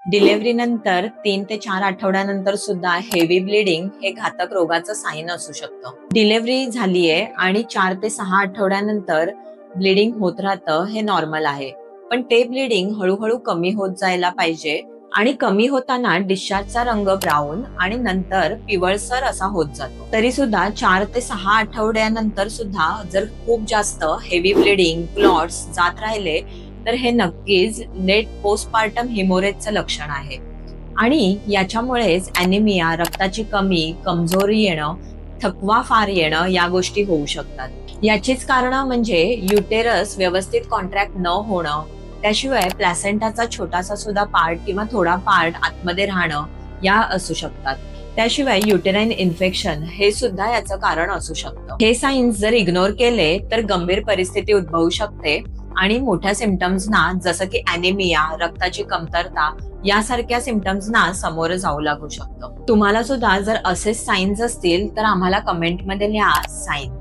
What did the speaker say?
Delivery नंतर 3 ते 4 आठवड्यानंतर सुद्धा हेवी ब्लिडिंग हे घातक रोगाचं साईन असू शकतं. डिलिव्हरी झालीये आणि 4 ते 6 आठवड्यानंतर ब्लिडिंग होत राहतं हे नॉर्मल आहे. पण ते ब्लिडिंग हळूहळू कमी होत जायला पाहिजे आणि कमी होताना डिस्चार्जचा रंग ब्राऊन आणि नंतर पिवळसर असा होत जातो. तरी सुद्धा 4 ते 6 आठवड्यानंतर सुद्धा जर खूप जास्त हेवी ब्लिडिंग क्लॉट्स जात राहिले तर हे नक्कीच लेट पोस्टपार्टम हिमोरेजचं लक्षण आहे. आणि याच्यामुळेच अॅनिमिया, रक्ताची कमी, कमजोरी येणं, थकवा फार येणं या गोष्टी होऊ शकतात. याचीच कारणं म्हणजे युटेरस व्यवस्थित कॉन्ट्रॅक्ट न होणं, त्याशिवाय प्लॅसेंटाचा छोटासा सुद्धा पार्ट किंवा थोडा पार्ट आतमध्ये राहणं या असू शकतात. त्याशिवाय युटेराइन इन्फेक्शन हे सुद्धा याचं कारण असू शकतं. हे साइन्स जर इग्नोर केले तर गंभीर परिस्थिती उद्भवू शकते आणि मोठ्या सिम्पटम्सना जसं की अॅनिमिया, रक्ताची कमतरता यासारख्या सिम्पटम्सना सामोरं जाऊ लागू शकतं. तुम्हाला सुद्धा जर असेच साइन्स असतील तर आम्हाला कमेंटमध्ये लिहा साइन.